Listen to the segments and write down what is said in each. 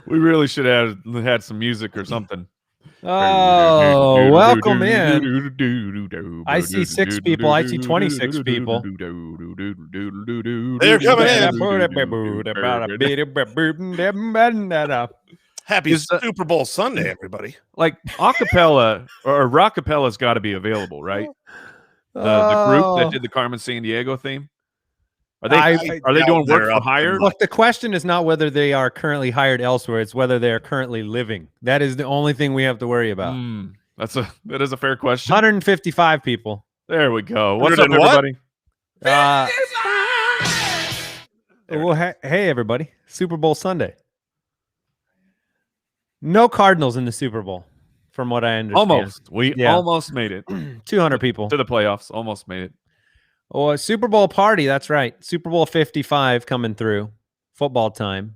We really should have had some music or something. Oh, welcome in. I see 6 people. I see 26 people. They're coming in. Happy Super Bowl Sunday, everybody. Like acapella or rockapella's got to be available, right? The group that did the Carmen Sandiego theme. Are they doing work for hire? Look, the question is not whether they are currently hired elsewhere. It's whether they are currently living. That is the only thing we have to worry about. That is a fair question. 155 people. There we go. What's up, everybody? Well, hey, everybody. Super Bowl Sunday. No Cardinals in the Super Bowl, from what I understand. Almost. We almost made it. 200 people. To the playoffs. Almost made it. Oh, a Super Bowl party. That's right. Super Bowl 55 coming through. Football time.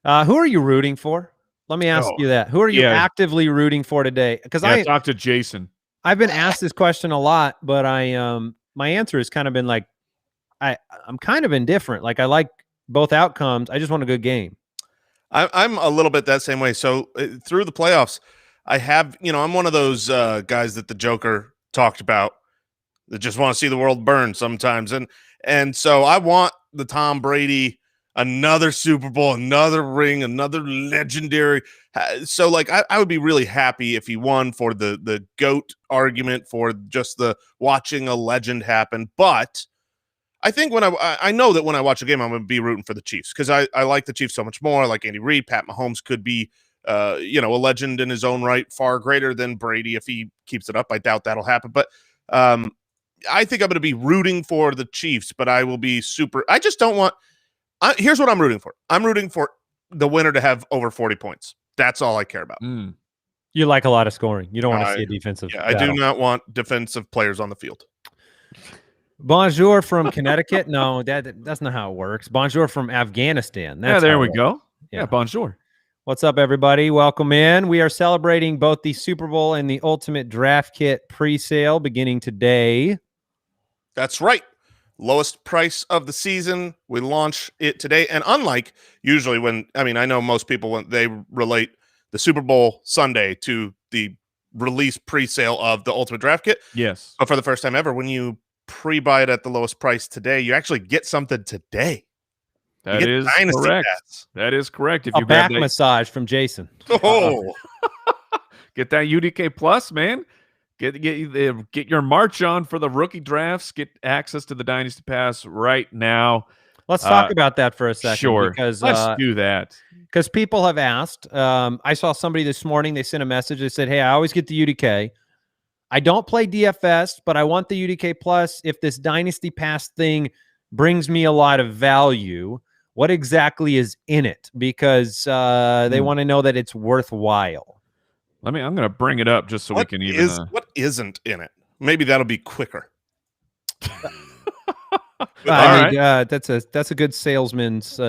Who are you rooting for? Let me ask you that. Who are you actively rooting for today? Because I talked to Jason. I've been asked this question a lot, but my answer has kind of been like, I'm kind of indifferent. Like I like both outcomes. I just want a good game. I'm a little bit that same way. So through the playoffs, I have, I'm one of those guys that the Joker talked about that just want to see the world burn sometimes. And so I want the Tom Brady, another Super Bowl, another ring, another legendary. So like, I would be really happy if he won for the GOAT argument, for just the watching a legend happen. But I think when I know that when I watch a game, I'm going to be rooting for the Chiefs because I like the Chiefs so much more. I like Andy Reid. Pat Mahomes could be, a legend in his own right, far greater than Brady if he keeps it up. I doubt that'll happen. But I think I'm going to be rooting for the Chiefs, but I will be I just don't want – here's what I'm rooting for. I'm rooting for the winner to have over 40 points. That's all I care about. You like a lot of scoring. You don't want to see a defensive battle. I do not want defensive players on the field. Bonjour from Connecticut. No, that's not how it works. Bonjour from Afghanistan. There we go. Yeah, bonjour. What's up, everybody? Welcome in. We are celebrating both the Super Bowl and the Ultimate Draft Kit pre-sale beginning today. That's right. Lowest price of the season. We launch it today. And unlike usually I know most people, when they relate the Super Bowl Sunday to the release pre-sale of the Ultimate Draft Kit. Yes. But for the first time ever, when you pre-buy it at the lowest price today, you actually get something today. That is correct. That is correct. If you back massage from Jason. Oh, get that UDK Plus, man. Get your march on for the rookie drafts. Get access to the Dynasty Pass right now. Let's talk about that for a second. Sure. Because let's do that. Because people have asked. I saw somebody this morning. They sent a message. They said, "Hey, I always get the UDK. I don't play DFS, but I want the UDK Plus. If this Dynasty Pass thing brings me a lot of value, what exactly is in it?" Because they want to know that it's worthwhile. I'm going to bring it up just so we can even. What isn't in it? Maybe that'll be quicker. That's a good salesman's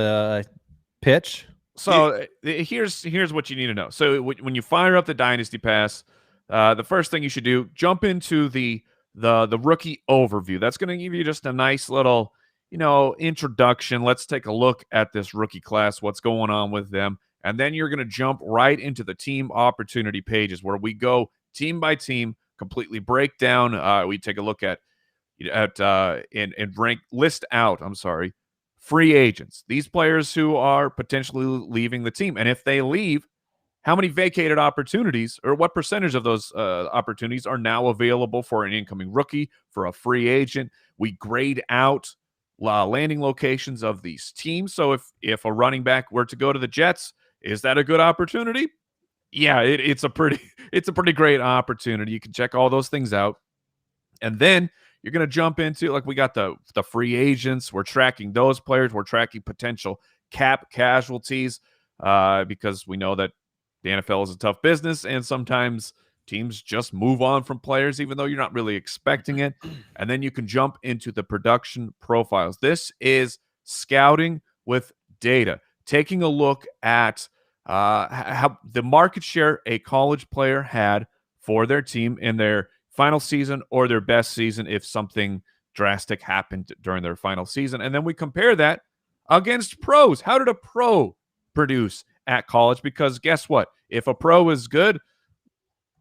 pitch. So here's what you need to know. So when you fire up the Dynasty Pass, the first thing you should do, jump into the rookie overview. That's going to give you just a nice little introduction. Let's take a look at this rookie class, what's going on with them. And then you're going to jump right into the team opportunity pages where we go team by team, completely break down. We take a look at and rank list out, free agents. These players who are potentially leaving the team. And if they leave, how many vacated opportunities or what percentage of those opportunities are now available for an incoming rookie, for a free agent? We grade out landing locations of these teams. So if a running back were to go to the Jets, is that a good opportunity? Yeah, it's a pretty great opportunity. You can check all those things out. And then you're going to jump into, like, we got the free agents. We're tracking those players. We're tracking potential cap casualties because we know that the NFL is a tough business, and sometimes teams just move on from players even though you're not really expecting it. And then you can jump into the production profiles. This is scouting with data, taking a look at how the market share a college player had for their team in their final season or their best season if something drastic happened during their final season. And then we compare that against pros. How did a pro produce at college, because guess what? If a pro is good,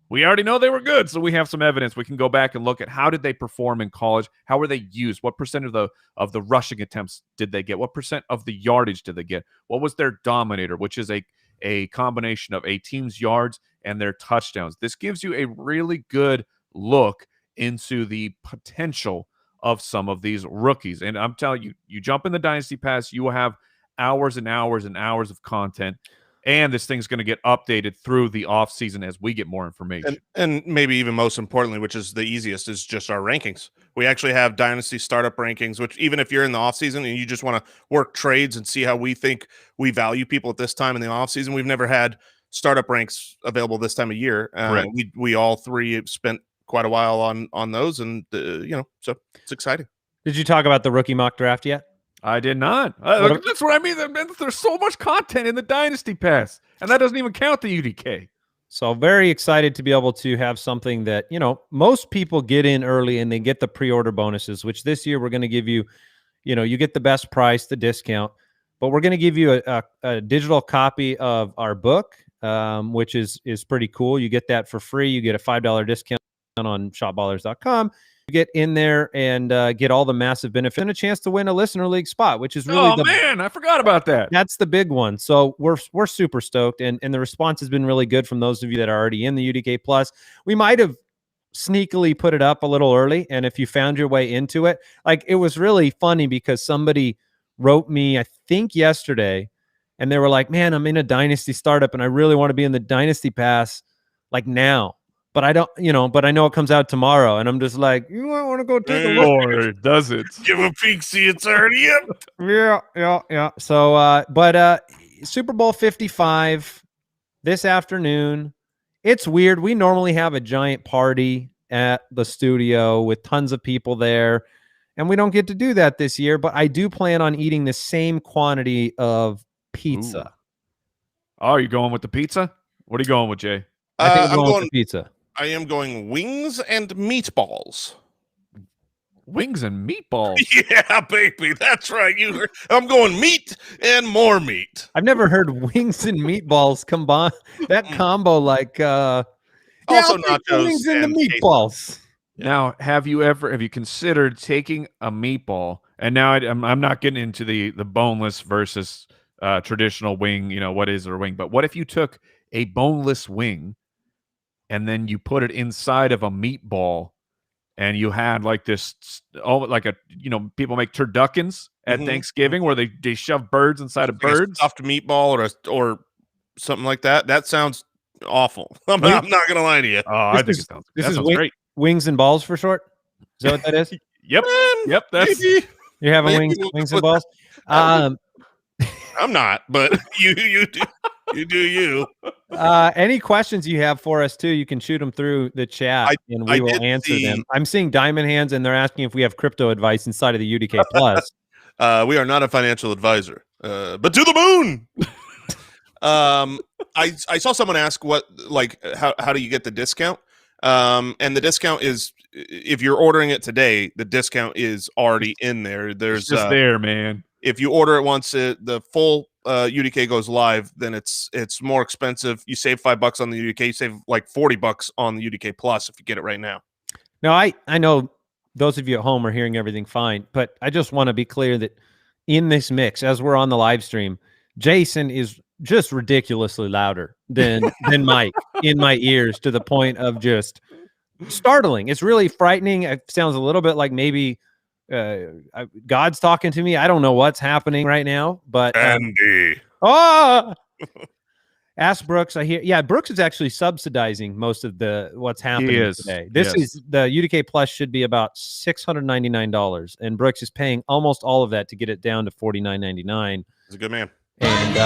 we already know they were good, so we have some evidence. We can go back and look at how did they perform in college? How were they used? What percent of the rushing attempts did they get? What percent of the yardage did they get? What was their dominator, which is a combination of a team's yards and their touchdowns? This gives you a really good look into the potential of some of these rookies. And I'm telling you, you jump in the Dynasty Pass, you will have hours and hours and hours of content. And this thing's going to get updated through the offseason as we get more information. And maybe even most importantly, which is the easiest, is just our rankings. We actually have Dynasty startup rankings, which even if you're in the offseason and you just want to work trades and see how we think we value people at this time in the offseason, we've never had startup ranks available this time of year. We all three have spent quite a while on those, and so it's exciting. Did you talk about the rookie mock draft yet? I did not. That's what I mean. There's so much content in the Dynasty Pass, and that doesn't even count the UDK. So very excited to be able to have something that, most people get in early and they get the pre-order bonuses, which this year we're going to give you, you get the best price, the discount, but we're going to give you a digital copy of our book, which is pretty cool. You get that for free. You get a $5 discount on shopballers.com. Get in there and get all the massive benefits and a chance to win a listener league spot, which is really man, I forgot about that. That's the big one. So we're super stoked, and the response has been really good from those of you that are already in the UDK Plus. We might have sneakily put it up a little early, and if you found your way into it, like, it was really funny because somebody wrote me, I think yesterday, and they were like, "Man, I'm in a Dynasty startup, and I really want to be in the Dynasty Pass like now. But I don't, but I know it comes out tomorrow." And I'm just like, you might want to go take a look. Or does it? Give a peek, see it's already up. Yeah. So, but Super Bowl 55 this afternoon. It's weird. We normally have a giant party at the studio with tons of people there, and we don't get to do that this year. But I do plan on eating the same quantity of pizza. Ooh. Oh, you're going with the pizza? What are you going with, Jay? I think I'm going with the pizza. I am going wings and meatballs. Wings and meatballs? Yeah, baby. That's right. I'm going meat and more meat. I've never heard wings and meatballs combine. That combo, like, also nachos wings and the meatballs. Now, have you considered taking a meatball? And now I'm not getting into the boneless versus traditional wing, what is a wing, but what if you took a boneless wing and then you put it inside of a meatball, and you had like this, people make turduckens at Thanksgiving where they shove birds inside of birds. A stuffed meatball or something like that. That sounds awful. I'm not going to lie to you. Oh, I think it sounds great. Wings and balls for short. Is that what that is? Yep. Yep. That's you're having wings and balls. I'm not, but you do. You do you. Any questions you have for us too, you can shoot them through the chat and we will answer them. I'm seeing Diamond Hands and they're asking if we have crypto advice inside of the UDK Plus. We are not a financial advisor, but to the moon. I saw someone ask how do you get the discount? And the discount is, if you're ordering it today, the discount is already in there. There's just there, man. If you order it once the full UDK goes live, then it's more expensive. You save $5 on the UDK, you save like $40 on the UDK Plus if you get it right now. Now, I know those of you at home are hearing everything fine, but I just want to be clear that in this mix, as we're on the live stream, Jason is just ridiculously louder than Mike in my ears, to the point of just startling. It's really frightening. It sounds a little bit like maybe God's talking to me. I don't know what's happening right now, but Andy. Ask Brooks. I hear. Yeah, Brooks is actually subsidizing most of what's happening today. This is the UDK Plus should be about $699, and Brooks is paying almost all of that to get it down to $49.99. He's a good man. And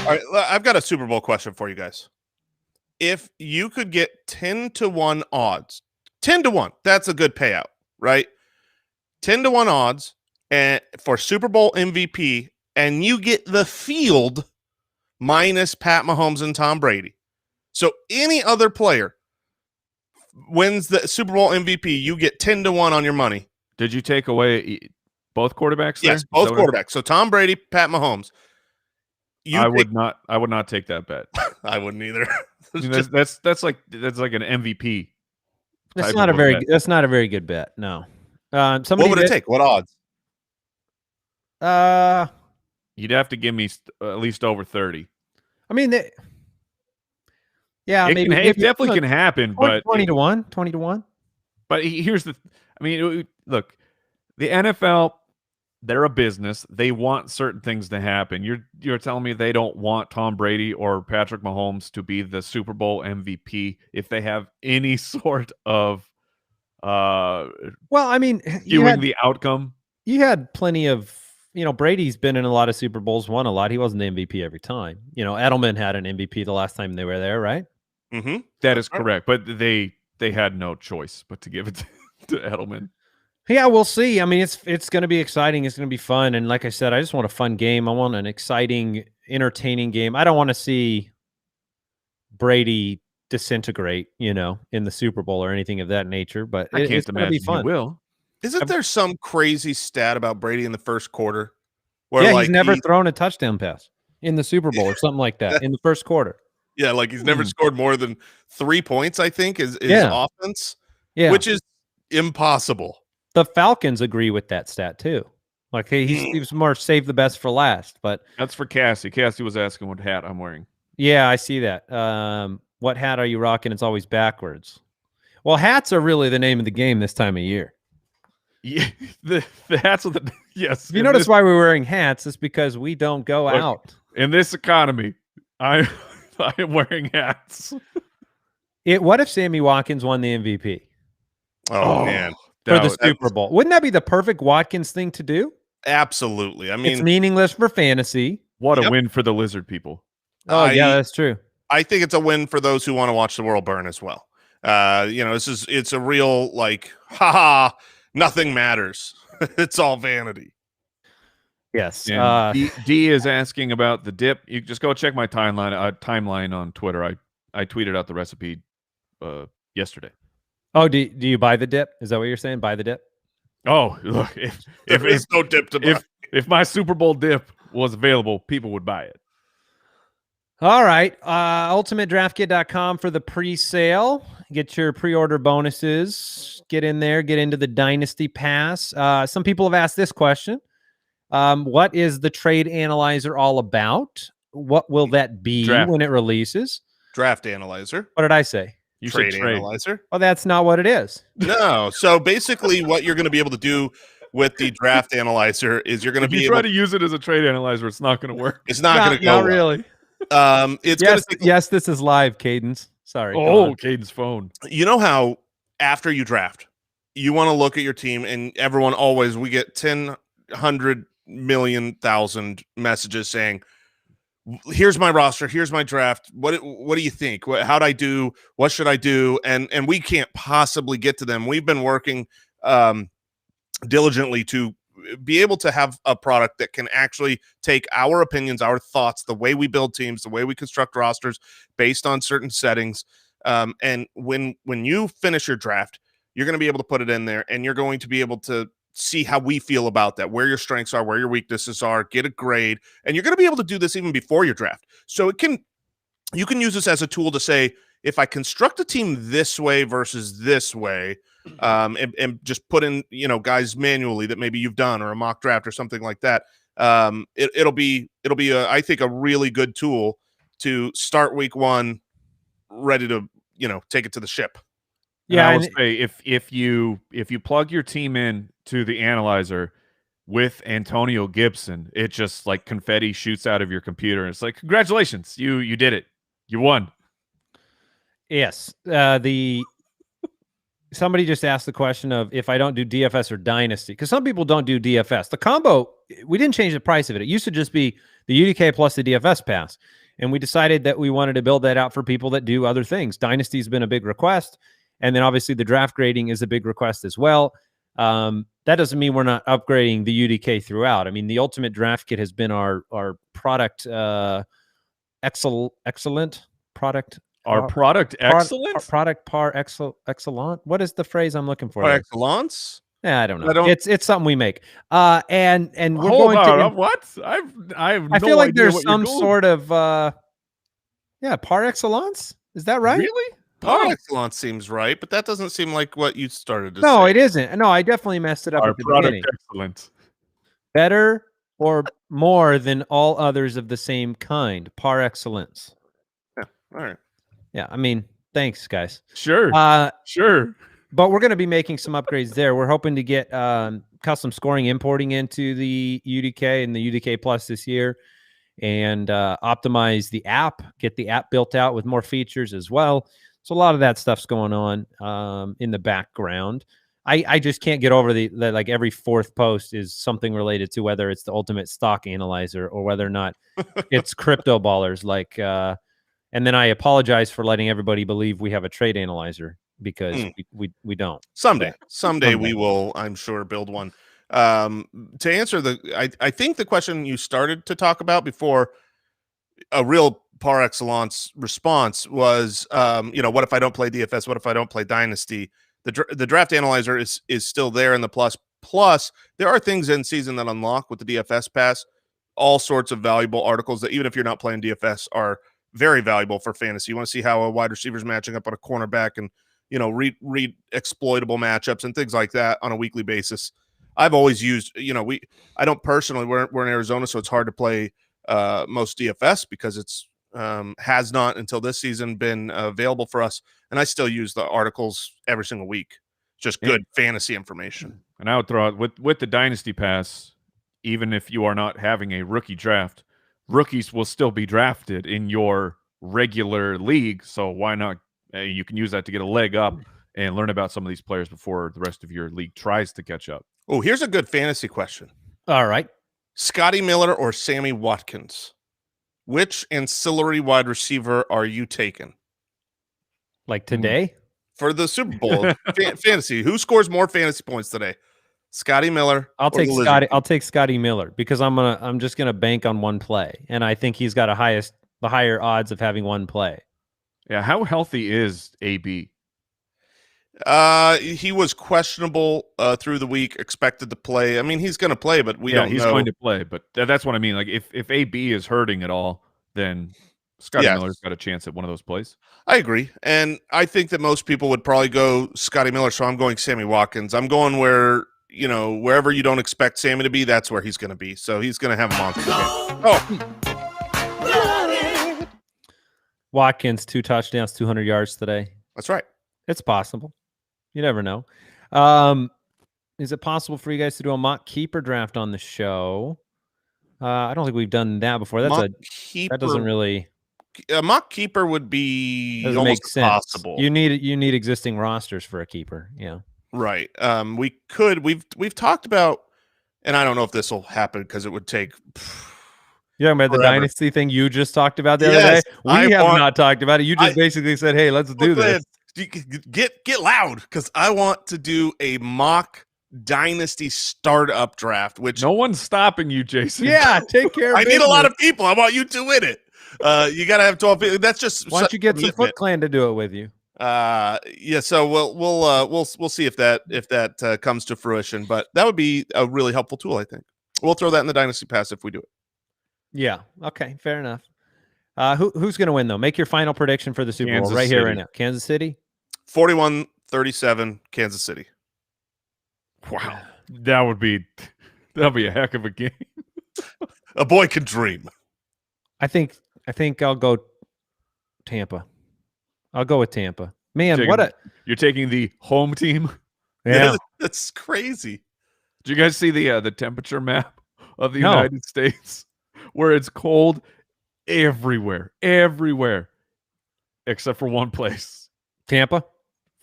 all right, I've got a Super Bowl question for you guys. If you could get 10-1 odds, 10-1, that's a good payout, right? 10-1 odds and for Super Bowl MVP, and you get the field minus Pat Mahomes and Tom Brady. So any other player wins the Super Bowl MVP, you get 10-1 on your money. Did you take away Both quarterbacks there? Yes, both quarterbacks. So Tom Brady, Pat Mahomes. I would not take that bet. I wouldn't either. I mean, that's like an MVP. That's not a very good bet. No. What would it take? What odds? You'd have to give me at least over 30. I mean, yeah, it definitely can happen, 20 to 1, 20 to 1. But here's look, the NFL, they're a business. They want certain things to happen. You're telling me they don't want Tom Brady or Patrick Mahomes to be the Super Bowl MVP if they have any sort of well, I mean, skewing the outcome. You had plenty of, Brady's been in a lot of Super Bowls, won a lot. He wasn't the MVP every time. Edelman had an MVP the last time they were there, right? Mm-hmm. That is correct. But they had no choice but to give it to Edelman. Yeah, we'll see. I mean, it's going to be exciting. It's going to be fun. And like I said, I just want a fun game. I want an exciting, entertaining game. I don't want to see Brady disintegrate, in the Super Bowl or anything of that nature. But it's going to be fun. He will. Isn't there some crazy stat about Brady in the first quarter? Where he's never thrown a touchdown pass in the Super Bowl or something like that in the first quarter. Yeah, like he's never scored more than 3 points, I think, is offense. Yeah. Which is impossible. The Falcons agree with that stat too. Like he was more save the best for last, but that's for Cassie. Cassie was asking what hat I'm wearing. Yeah, I see that. What hat are you rocking? It's always backwards. Well, hats are really the name of the game this time of year. Yeah, the hats are the yes. If you notice why we're wearing hats, it's because we don't go out. In this economy, I am wearing hats. What if Sammy Watkins won the MVP? Oh man. For the Super Bowl. Wouldn't that be the perfect Watkins thing to do? Absolutely. I mean, it's meaningless for fantasy. What a win for the lizard people. Oh, yeah, that's true. I think it's a win for those who want to watch the world burn as well. It's a real nothing matters. It's all vanity. Yes. D is asking about the dip. You just go check my timeline on Twitter. I tweeted out the recipe yesterday. Oh, do you buy the dip? Is that what you're saying? Buy the dip? Oh, look, if no dip to buy. If my Super Bowl dip was available, people would buy it. All right. UltimateDraftKit.com for the pre-sale. Get your pre-order bonuses. Get in there. Get into the Dynasty Pass. Some people have asked this question. What is the trade analyzer all about? What will that be when it releases? Draft analyzer. What did I say? You said trade analyzer. Well, that's not what it is. No. So basically what you're going to be able to do with the draft analyzer is you're going to be able to use it as a trade analyzer. It's not going to work. It's not going to go. Not really. Yes, this is live, Cadence. Sorry. Oh, Cadence phone. You know how after you draft, you want to look at your team, and everyone always, we get 10, 100 million, 1,000 messages saying, here's my roster, here's my draft. What do you think? How'd I do? What should I do? And we can't possibly get to them. We've been working diligently to be able to have a product that can actually take our opinions, our thoughts, the way we build teams, the way we construct rosters based on certain settings. And when you finish your draft, you're going to be able to put it in there, and you're going to be able to see how we feel about that, where your strengths are, where your weaknesses are, get a grade. And you're going to be able to do this even before your draft. So you can use this as a tool to say, if I construct a team this way versus this way, and just put in, guys manually that maybe you've done, or a mock draft or something like that. It'll be I think a really good tool to start week one ready to, take it to the ship. Yeah, I would say if you plug your team in to the analyzer with Antonio Gibson, it just like confetti shoots out of your computer, and it's like, congratulations, you did it, you won. Yes, somebody just asked the question of if I don't do DFS or Dynasty, because some people don't do DFS. The combo, we didn't change the price of it. It used to just be the UDK plus the DFS pass, and we decided that we wanted to build that out for people that do other things. Dynasty's been a big request. And then obviously the draft grading is a big request as well. That doesn't mean we're not upgrading the UDK throughout. I mean, the Ultimate Draft Kit has been our product excellent product. Our product excellent? Product par excellent. What is the phrase I'm looking for? Par excellence? Yeah, I don't know. It's something we make. And we're Hold going on, to. what? I have I no feel like idea there's what you're some doing. sort of par excellence. Is that right? Really? Par excellence seems right, but that doesn't seem like what you started to say. No, it isn't. No, I definitely messed it up Our at the product beginning. excellence. Better or more than all others of the same kind. Par excellence. Yeah. All right. Yeah, I mean, thanks, guys. Sure. Sure. But we're going to be making some upgrades there. We're hoping to get custom scoring importing into the UDK and the UDK Plus this year, and optimize the app, get the app built out with more features as well. So a lot of that stuff's going on in the background. I just can't get over the like every fourth post is something related to whether it's the ultimate stock analyzer or whether or not it's crypto ballers. Like, and then I apologize for letting everybody believe we have a trade analyzer because we don't. Someday we will, I'm sure, build one. To answer I think the question you started to talk about before a real par excellence response was, what if I don't play DFS? What if I don't play Dynasty? The draft analyzer is still there in the plus. Plus, there are things in season that unlock with the DFS pass, all sorts of valuable articles that even if you're not playing DFS are very valuable for fantasy. You want to see how a wide receiver is matching up on a cornerback and, read exploitable matchups and things like that on a weekly basis. I've always used, I don't personally, we're in Arizona, so it's hard to play most DFS because it's has not until this season been available for us. And I still use the articles every single week. Just good fantasy information. And I would throw out with the Dynasty Pass, even if you are not having a rookie draft, rookies will still be drafted in your regular league. So why not? You can use that to get a leg up and learn about some of these players before the rest of your league tries to catch up. Oh, here's a good fantasy question. All right. Scotty Miller or Sammy Watkins? Which ancillary wide receiver are you taking? Like today? For the Super Bowl fantasy. Who scores more fantasy points today? Scotty Miller. I'll take Scotty. I'll take Scotty Miller because I'm just gonna bank on one play, and I think he's got the higher odds of having one play. Yeah, how healthy is AB? He was questionable through the week, expected to play. I mean, he's going to play, but we don't know. He's going to play, but that's what I mean. Like, if AB is hurting at all, then Scotty Miller's got a chance at one of those plays. I agree, and I think that most people would probably go Scotty Miller, so I'm going Sammy Watkins. I'm going wherever you don't expect Sammy to be, that's where he's going to be. So he's going to have a monster game. Watkins, 2 touchdowns, 200 yards today. That's right. It's possible. You never know. Is it possible for you guys to do a mock keeper draft on the show? I don't think we've done that before. That doesn't really. A mock keeper would be almost impossible. You need existing rosters for a keeper. Yeah. Right. We could. We've talked about, and I don't know if this will happen because it would take. You talking about the Dynasty thing you just talked about the other day? We have not talked about it. You just basically said, "Hey, let's do this." Get loud because I want to do a mock Dynasty startup draft. Which no one's stopping you, Jason. Yeah, take care. I need a lot of people. I want you to win it. You got to have 12 people. That's just. Why don't you get some Foot Clan to do it with you? Yeah. So we'll see if that comes to fruition. But that would be a really helpful tool. I think we'll throw that in the Dynasty Pass if we do it. Yeah. Okay. Fair enough. Who's going to win though? Make your final prediction for the Super Bowl right here, right now. Kansas City. 41-37, Kansas City. Wow, that'll be a heck of a game. A boy can dream. I think I'll go Tampa. I'll go with Tampa. Man, you're taking the home team. Yeah, that's crazy. Did you guys see the temperature map of the United States, where it's cold everywhere, except for one place, Tampa,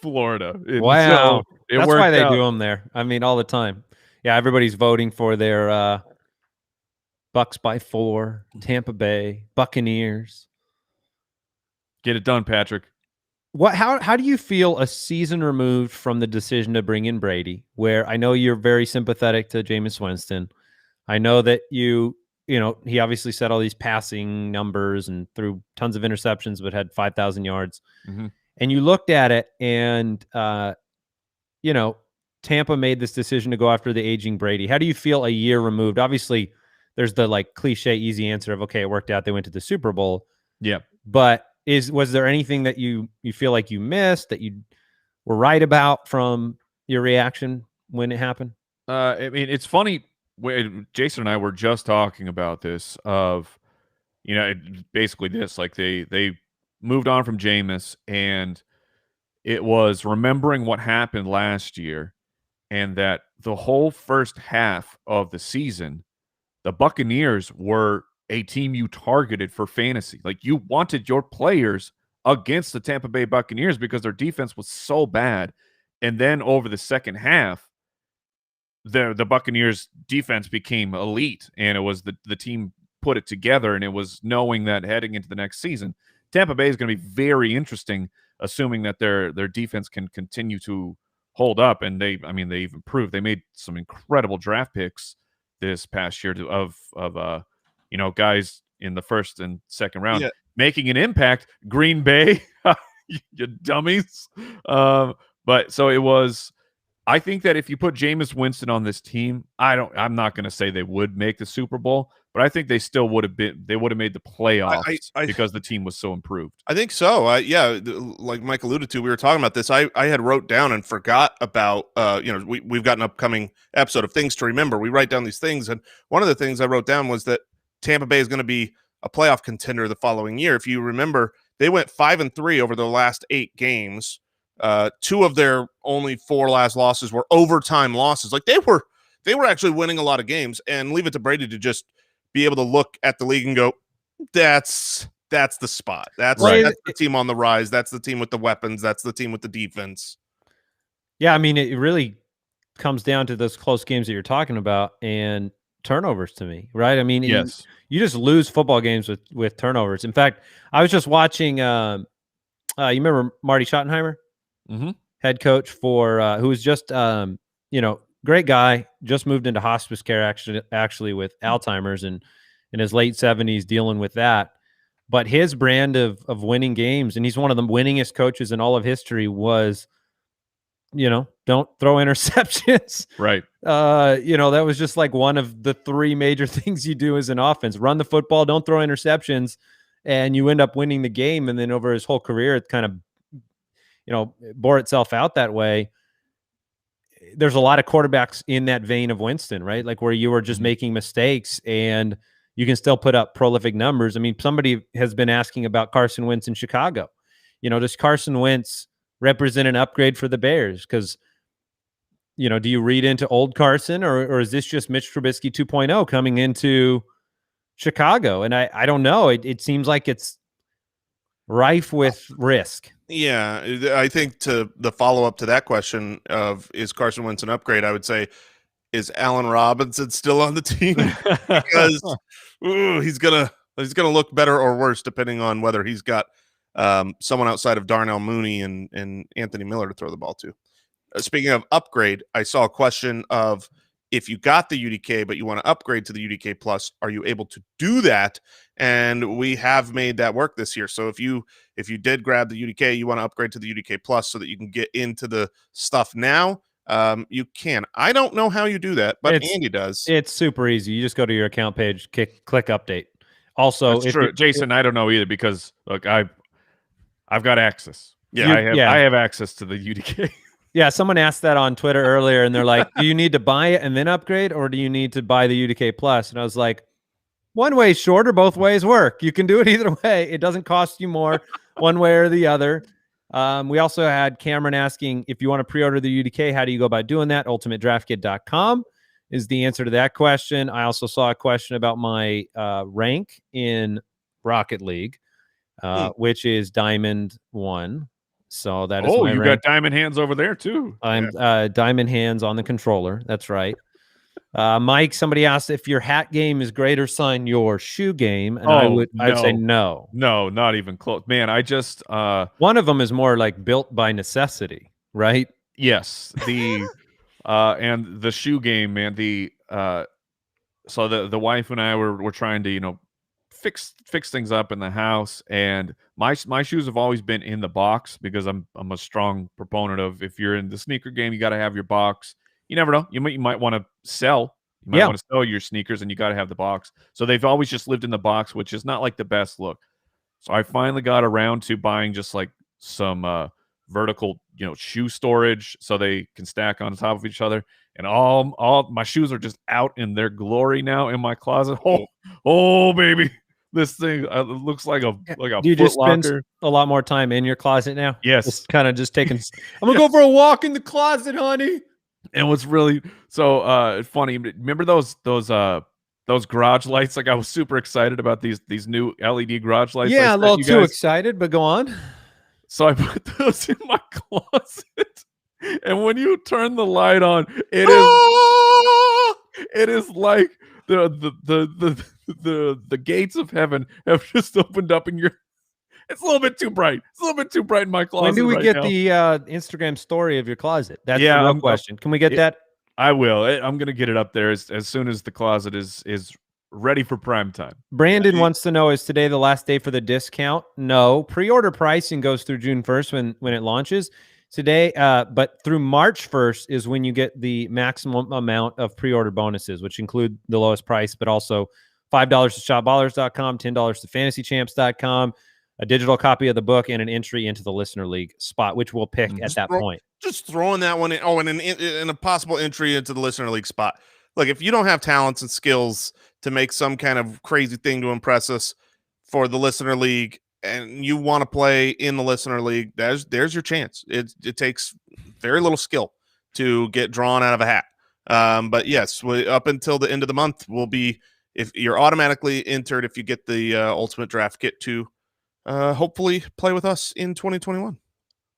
Florida. Wow, that's why they do them there. I mean, all the time. Yeah, everybody's voting for their Bucks by 4, Tampa Bay Buccaneers. Get it done, Patrick. How do you feel a season removed from the decision to bring in Brady, where I know you're very sympathetic to Jameis Winston. I know that he obviously set all these passing numbers and threw tons of interceptions, but had 5,000 yards. Mm-hmm. And you looked at it and, Tampa made this decision to go after the aging Brady? How do you feel a year removed? Obviously, there's the like cliche easy answer of, okay, it worked out. They went to the Super Bowl. Yeah. But was there anything that you feel like you missed, that you were right about from your reaction when it happened? I mean, it's funny. Jason and I were just talking about this of, basically this, like they moved on from Jameis, and it was remembering what happened last year, and that the whole first half of the season, the Buccaneers were a team you targeted for fantasy. Like, you wanted your players against the Tampa Bay Buccaneers because their defense was so bad. And then over the second half, the Buccaneers defense became elite, and it was the team put it together, and it was knowing that heading into the next season, Tampa Bay is going to be very interesting, assuming that their defense can continue to hold up. And they've improved. They made some incredible draft picks this past year of guys in the first and second round making an impact. Green Bay, you dummies. But so it was. I think that if you put Jameis Winston on this team, I'm not going to say they would make the Super Bowl, but I think they still would have been. They would have made the playoffs because the team was so improved. I think so. Like Mike alluded to, we were talking about this. I had wrote down and forgot about. We've got an upcoming episode of things to remember. We write down these things, and one of the things I wrote down was that Tampa Bay is going to be a playoff contender the following year. If you remember, they went 5-3 over the last 8 games. 2 of their only 4 last losses were overtime losses. Like, they were actually winning a lot of games, and leave it to Brady to just be able to look at the league and go, that's the spot. That's the team on the rise. That's the team with the weapons. That's the team with the defense. Yeah, I mean, it really comes down to those close games that you're talking about and turnovers to me, right? I mean, yes, you just lose football games with turnovers. In fact, I was just watching. You remember Marty Schottenheimer? Mm-hmm. Head coach for who was just great guy, just moved into hospice care actually with Alzheimer's, and in his late 70s dealing with that. But his brand of winning games, and he's one of the winningest coaches in all of history, was don't throw interceptions. Right. That was just like one of the 3 major things you do as an offense: run the football, don't throw interceptions, and you end up winning the game. And then over his whole career, it kind of bore itself out that way. There's a lot of quarterbacks in that vein of Winston, right? Like, where you were just making mistakes and you can still put up prolific numbers. I mean, somebody has been asking about Carson Wentz in Chicago. Does Carson Wentz represent an upgrade for the Bears? Because, do you read into old Carson, or is this just Mitch Trubisky 2.0 coming into Chicago? And I don't know. It seems like it's rife with risk. Yeah, I think to the follow-up to that question of, is Carson Wentz an upgrade, I would say, is Allen Robinson still on the team? Because he's gonna look better or worse depending on whether he's got someone outside of Darnell Mooney and Anthony Miller to throw the ball to. Speaking of upgrade, I saw a question of, if you got the UDK but you want to upgrade to the UDK Plus, are you able to do that? And we have made that work this year. So if you did grab the UDK, you want to upgrade to the UDK Plus so that you can get into the stuff now, you can. I don't know how you do that, but Andy does. It's super easy. You just go to your account page, click update. Also, that's true. Jason, I don't know either, because look, I've got access. Yeah, I have access to the UDK. Yeah, someone asked that on Twitter earlier, and they're like, do you need to buy it and then upgrade, or do you need to buy the UDK Plus? And I was like, one way is shorter, both ways work. You can do it either way. It doesn't cost you more one way or the other. We also had Cameron asking, if you want to pre-order the UDK, how do you go about doing that? UltimateDraftKit.com is the answer to that question. I also saw a question about my rank in Rocket League, which is Diamond 1. So that is my you rank. got diamond hands over there too. I'm diamond hands on the controller. That's right. Mike, somebody asked if your hat game is greater sign your shoe game, and I'd say no. No, not even close. Man, I just one of them is more like built by necessity, right? Yes. The and the shoe game, man, so the wife and I were trying to, fix things up in the house, and my shoes have always been in the box because I'm a strong proponent of, if you're in the sneaker game, you got to have your box. You never know, you might want to sell. You might want to sell your sneakers, and you got to have the box. So they've always just lived in the box, which is not like the best look. So I finally got around to buying just like some vertical, shoe storage, so they can stack on top of each other. And all my shoes are just out in their glory now in my closet. Oh baby, this thing looks like a Do you just spend a lot more time in your closet now? Yes, just kind of just taking. I'm gonna go for a walk in the closet, honey. And what's really so funny? Remember those garage lights? Like, I was super excited about these new LED garage lights. Yeah, a little too excited, but go on. So I put those in my closet, and when you turn the light on, it is like the gates of heaven have just opened up, and it's a little bit too bright. It's a little bit too bright in my closet. When do we get the Instagram story of your closet? That's the real question. Can we get that? I will. I'm going to get it up there as soon as the closet is ready for prime time. Brandon wants to know, is today the last day for the discount? No. Pre-order pricing goes through June 1st when it launches. Today, but through March 1st is when you get the maximum amount of pre-order bonuses, which include the lowest price, but also $5 to shopballers.com, $10 to fantasychamps.com, a digital copy of the book, and an entry into the Listener League spot, which we'll pick at that point. Just throwing that one in. Oh, and in a possible entry into the Listener League spot. Look, if you don't have talents and skills to make some kind of crazy thing to impress us for the Listener League, and you want to play in the Listener League, there's your chance. It takes very little skill to get drawn out of a hat. But yes, up until the end of the month, if you're automatically entered, if you get the Ultimate Draft Kit to hopefully play with us in 2021.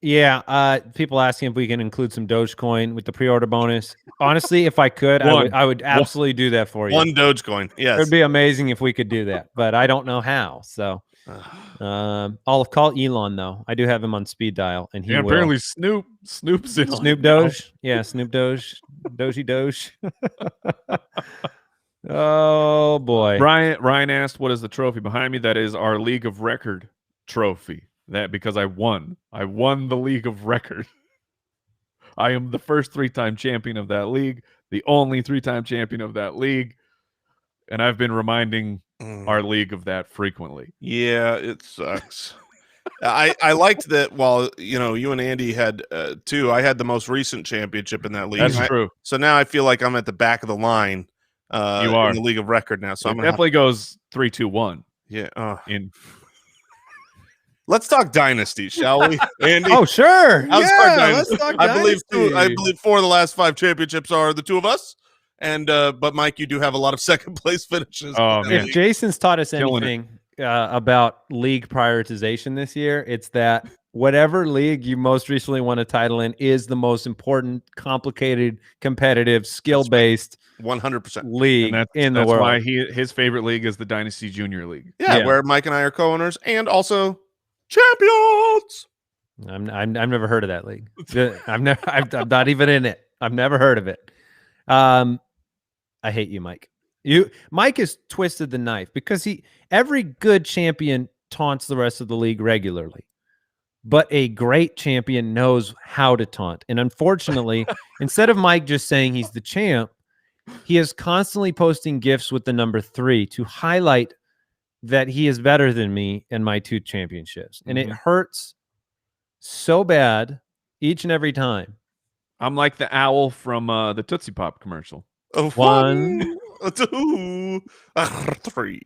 Yeah, people asking if we can include some Dogecoin with the pre-order bonus. Honestly, if I could, I would absolutely do that for you. One Dogecoin, yes. It would be amazing if we could do that, but I don't know how. So I'll call Elon, though. I do have him on speed dial, and he will. Apparently Snoop's in Snoop Doge. Yeah, Snoop Doge. Doge. Oh, boy. Ryan asked, what is the trophy behind me? That is our League of Record trophy. That because I won the League of Record. I am the first 3-time champion of that league, the only 3-time champion of that league, and I've been reminding our league of that frequently. Yeah, it sucks. I liked that. While you and Andy had two, I had the most recent championship in that league. That's true. So now I feel like I'm at the back of the line. You are in the League of Record now. So it definitely goes 3-2-1. Yeah. Let's talk Dynasty, shall we, Andy? Oh, sure. Let's talk Dynasty. I believe 4 of the last 5 championships are the 2 of us. And but Mike, you do have a lot of second place finishes. If Jason's taught us anything about league prioritization this year, it's that whatever league you most recently won a title in is the most important, complicated, competitive, skill-based 100% league in the world. That's why his favorite league is the Dynasty Junior League. Yeah, where Mike and I are co-owners and also champions. I've never heard of that league. I'm not even in it. I've never heard of it. I hate you, Mike. Mike has twisted the knife because every good champion taunts the rest of the league regularly, but a great champion knows how to taunt. And unfortunately, instead of Mike just saying he's the champ, he is constantly posting gifs with the number 3 to highlight that he is better than me in my 2 championships. And it hurts so bad each and every time. I'm like the owl from the Tootsie Pop commercial. 1, 2, 3.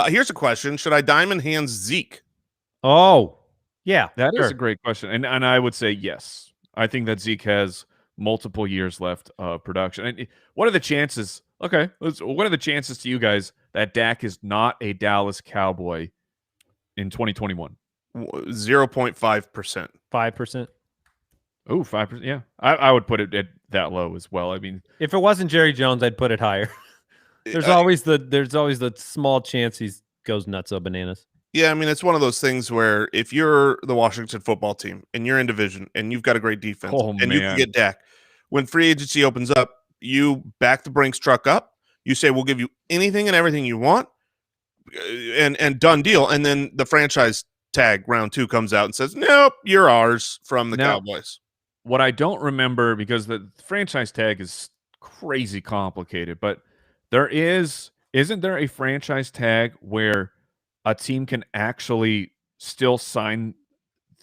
Here's a question. Should I diamond hands Zeke? Oh, yeah. That is a great question. And I would say yes. I think that Zeke has multiple years left of production. And what are the chances? Okay, what are the chances to you guys that Dak is not a Dallas Cowboy in 2021? 0.5%. 5%. Oh, 5%. Yeah, I would put it at that low as well. I mean, if it wasn't Jerry Jones, I'd put it higher. There's always the small chance he goes nutso bananas. Yeah, I mean, it's one of those things where if you're the Washington football team and you're in division and you've got a great defense and you can get Dak, when free agency opens up, you back the Brinks truck up. You say, we'll give you anything and everything you want. and done deal. And then the franchise tag round 2 comes out and says, nope, you're ours from the Cowboys. What I don't remember, because the franchise tag is crazy complicated, but isn't there a franchise tag where a team can actually still sign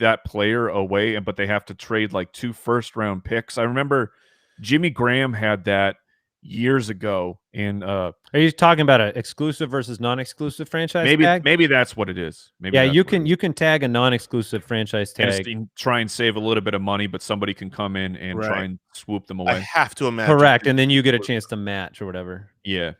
that player away, but they have to trade like 2 first-round picks? I remember Jimmy Graham had that years ago. Are you talking about an exclusive versus non-exclusive franchise tag? Maybe that's what it is. Maybe you can tag a non-exclusive franchise tag and try and save a little bit of money, but somebody can come in and try and swoop them away. I have to imagine. Correct, and then you get a chance to match or whatever. Yeah.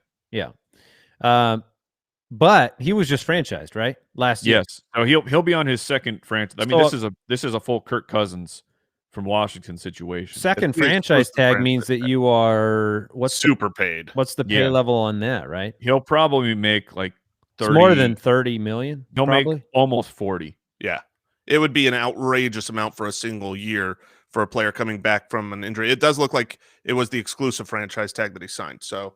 But he was just franchised, right? Last year. Yes. So he'll be on his second franchise. I mean, this is a full Kirk Cousins from Washington situation. Second franchise tag means that you are super paid. What's the pay level on that, right? He'll probably make like 30. It's more than 30 million. He'll make almost 40. Yeah. It would be an outrageous amount for a single year for a player coming back from an injury. It does look like it was the exclusive franchise tag that he signed. So,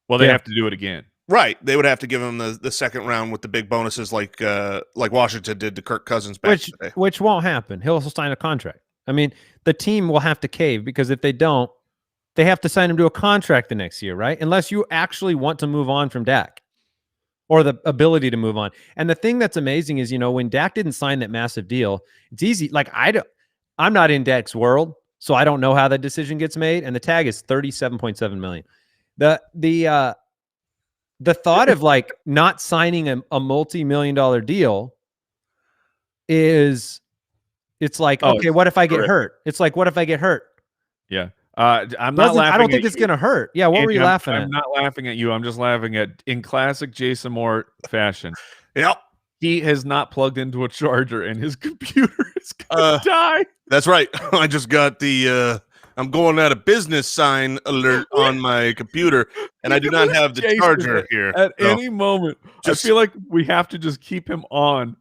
well, they have to do it again. Right. They would have to give him the second round with the big bonuses like Washington did to Kirk Cousins back today. Which won't happen. He'll sign a contract. I mean, the team will have to cave, because if they don't, they have to sign him to a contract the next year, right? Unless you actually want to move on from Dak or the ability to move on. And the thing that's amazing is, when Dak didn't sign that massive deal, it's easy. Like, I'm not in Dak's world, so I don't know how that decision gets made. And the tag is $37.7 million. The thought of like not signing a multi-million-dollar deal it's like, okay, what if I get hurt? It's like, what if I get hurt? Yeah. I'm not laughing. I don't think it's going to hurt. Yeah. What were you laughing at? I'm not laughing at you. I'm just laughing at, in classic Jason Moore fashion. Yep. He has not plugged into a charger and his computer is going to die. That's right. I just got the, I'm going out of business sign alert on my computer, and I do not have the charger here. At any moment, I feel like we have to just keep him on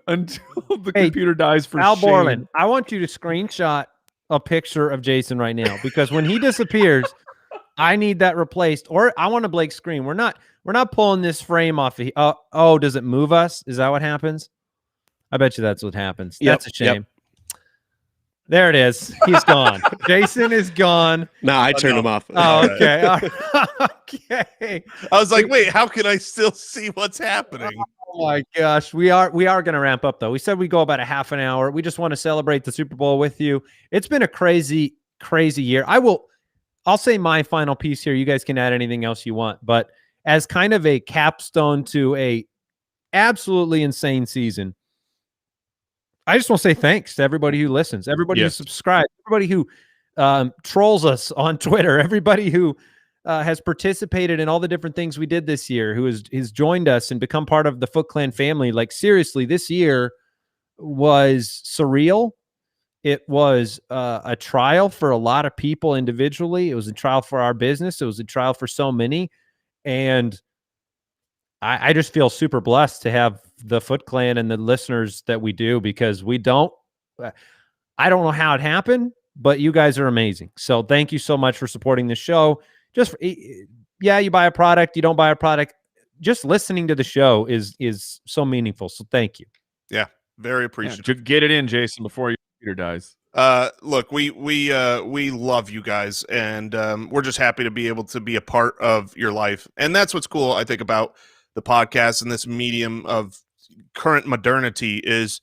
until the computer dies for Al shame. Borland, I want you to screenshot a picture of Jason right now, because when he disappears, I need that replaced, or I want a Blake screen. We're not pulling this frame off of does it move us? Is that what happens? I bet you that's what happens. That's a shame. There it is. He's gone. Jason is gone. No, I turned him off. Oh, okay. Okay. I was like, wait, how can I still see what's happening? Oh my gosh. We are going to ramp up, though. We said we go about a half an hour. We just want to celebrate the Super Bowl with you. It's been a crazy, crazy year. I'll say my final piece here. You guys can add anything else you want, but as kind of a capstone to a absolutely insane season, I just want to say thanks to everybody who listens, everybody who subscribes, everybody who trolls us on Twitter, everybody who has participated in all the different things we did this year, who has joined us and become part of the Foot Clan family. Like, seriously, this year was surreal. It was a trial for a lot of people individually. It was a trial for our business. It was a trial for so many. And I just feel super blessed to have the Foot Clan and the listeners that we do, because I don't know how it happened, but you guys are amazing. So thank you so much for supporting the show. You buy a product, you don't buy a product, just listening to the show is so meaningful. So thank you. Yeah. Very appreciative. Get it in, Jason, before your computer dies. Look, we love you guys, and we're just happy to be able to be a part of your life. And that's what's cool, I think, about the podcast and this medium of current modernity is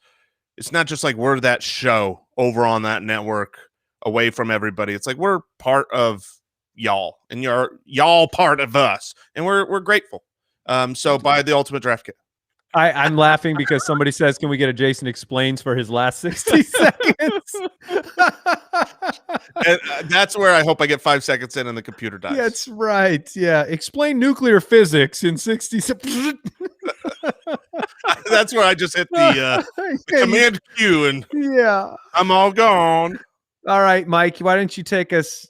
it's not just like we're that show over on that network away from everybody. It's like we're part of y'all, and y'all part of us, and we're grateful. So buy the Ultimate Draft Kit. I'm laughing because somebody says, can we get a Jason Explains for his last 60 seconds? And that's where I hope I get 5 seconds in and the computer dies. That's right. Yeah. Explain nuclear physics in 60 seconds. That's where I just hit the command Q and I'm all gone. All right, Mike, why don't you take us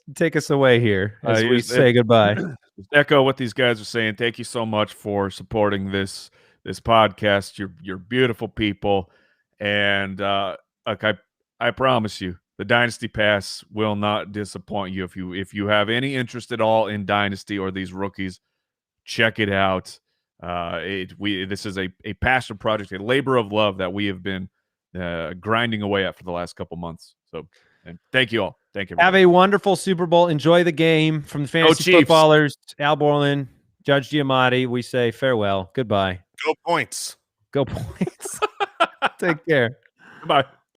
away here as we say goodbye? Echo what these guys are saying. Thank you so much for supporting this podcast. You're beautiful people, and I promise you, the Dynasty Pass will not disappoint you. If you have any interest at all in Dynasty or these rookies, check it out. This is a passion project, a labor of love that we have been grinding away at for the last couple months. So, and thank you all. Thank you. Have a wonderful Super Bowl. Enjoy the game. From the fantasy Chiefs. footballers, Al Borland, Judge Giamatti, we say farewell. Goodbye. Go Points. Go Points. Take care. Goodbye.